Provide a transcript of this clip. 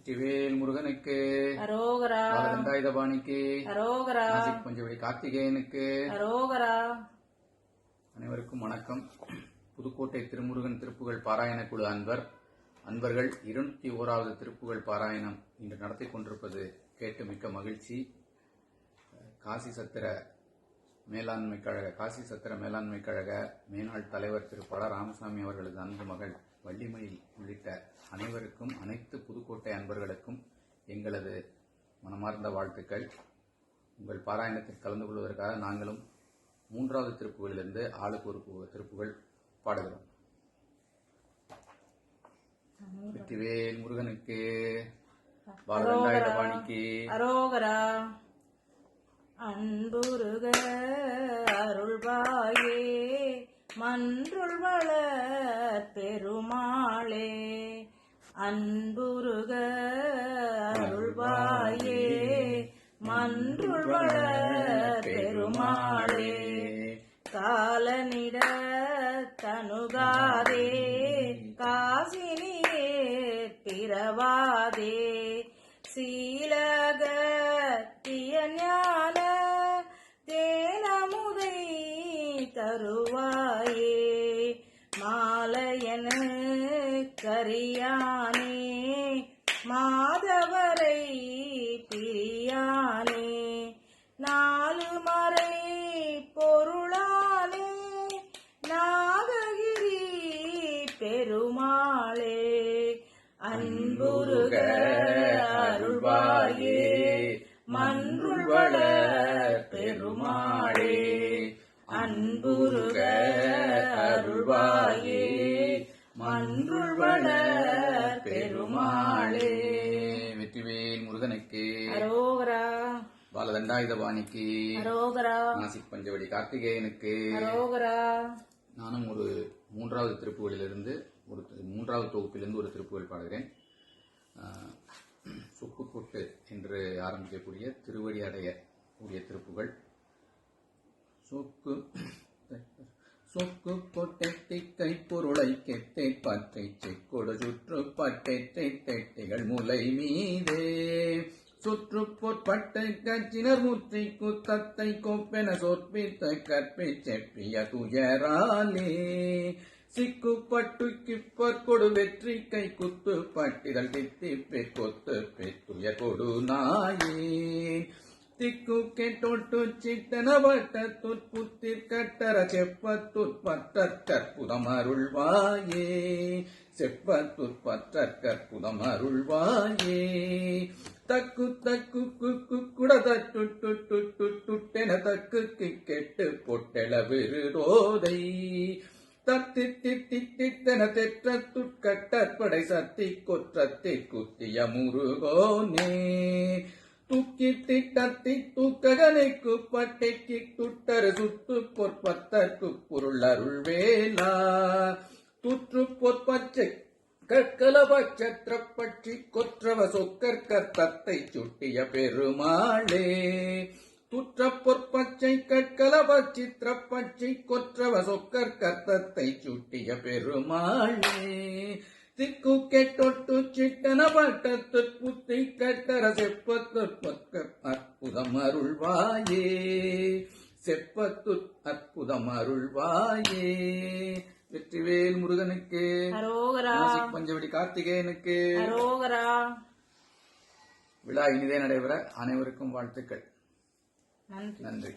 வெற்றிவேல் முருகனுக்கு அரோகரா. தண்டாயுதபாணிக்கு அரோகரா. நாசிக் பஞ்சவடி கார்த்திகேயனுக்கு அரோகரா. அனைவருக்கும் வணக்கம். புதுக்கோட்டை திருமுருகன் திருப்புகழ் பாராயண குழு அன்பர்கள் 201வது திருப்புகழ் பாராயணம் இன்று நடத்தி கொண்டிருப்பது கேட்டு மிக்க மகிழ்ச்சி. காசி சத்திர மேலாண்மை கழக மேனாள் தலைவர் திரு பட ராமசாமி அவர்களது அன்பு மகள் வள்ளிமயில் உள்ளிட்ட அனைவருக்கும், அனைத்து புதுக்கோட்டை அன்பர்களுக்கும் எங்களது மனமார்ந்த வாழ்த்துக்கள். உங்கள் பாராயணத்தில் கலந்து கொள்வதற்காக நாங்களும் 3வது திருப்புகளிலிருந்து ஆளுக்கு ஒரு திருப்புகள் பாடுகிறோம். வெற்றிவேல் முருகனுக்கு, பாலதண்டாயுதபாணிக்கு அரோகரா. அன்புருக அருள்வாயே மன்றுள் வளர் பெருமாளே. அன்புருக அருள்வாயே மன்றுள் வளர் பெருமாளே. காலனிட தனுகாதே காசினியே பிறவாதே. சீலக ஞான தேனமுதை தருவாயே. மாலையன கரியானே மாதவரை பிரியானே. 4 மறை பொருளானே நாககிரி பெருமாளே. அன்புருக அருள்வாயே மன்றுள் வளர் பெருமாளே. அன்புருக அருள்வாயே மன்றுள் வளர் பெருமாளே. வெற்றிவேல் முருகனுக்கு அரோகரா. பாலதண்டாயுதபாணிக்கு அரோகரா. நாசிக் பஞ்சவடி கார்த்திகேயனுக்கு அரோகரா. நானும் ஒரு 3வது திருப்புகளிலிருந்து 3வது தொகுப்பிலிருந்து ஒரு திருப்புகள் பாடுகிறேன். சொக்கு கொட்டு என்று ஆரம்பிக்கக்கூடிய திருவடி அடைய கூடிய திருப்புகள். சொக்கு கொட்டை கைப்பொருளை கெட்டை பற்றை செக்கொடு சுற்று பட்டை தெட்டைகள் முலை மீதே. சுற்றுப்பொற்பட்டை கச்சினர் முற்றி குத்தத்தை கொப்பென சொற்பித்த கற்பை செப்பிய துயராலே. சிக்கு பட்டு கிப்பர் கொடு வெற்றி கை குத்து பட்டிதழ் தித்திப்பே கொத்து பெத்துய கொடு நாயே. திக்கு கெட்டொட்டு சிட்டனவட்ட துற்புத்திற் கட்டர செப்பத்துற்பற்ற கற்புதம் அருள்வாயே. செப்பத்துற்பற்ற கற்புதம் அருள்வாயே. தக்கு தக்கு குக்கு குடதட்டுட்டென தக்கு கெட்டு பொட்டெள விருதோதை. தத்தித்தித்தென தெற்ற துட்கட்டற்படை சத்தி கொற்றத்தை குத்திய முருகோனே. துக்கித்திட்டத்தி தூக்ககனைக்கு பட்டைக்கு துட்டரு சுத்து பொற்பத்தற்கு பொருள் அருள்வேலா. துற்று பொற்பச்சை கற்கலபட்சத்திர பட்சி கொற்றவ சொக்கர் கர்த்தத்தை சுட்டிய பெருமாளே. துற்ற பொற்பச்சை கற்கலபட்சித்திர பட்சி கொற்றவ சொக்கர் கர்த்தத்தை சுட்டிய பெருமாளே. திக்கு கெட்டொட்டு சிட்டன பட்டத்து புத்தி கட்டர செப்பத்து அற்புதம் அருள்வாயே. செப்பத்து அற்புதம் அருள்வாயே. வெற்றிவேல் முருகனுக்கு அரோகரா. நாசிக் பஞ்சவடி கார்த்திகேயனுக்கு அரோகரா. விழா இனிதே நடைபெற அனைவருக்கும் வாழ்த்துக்கள். நன்றி.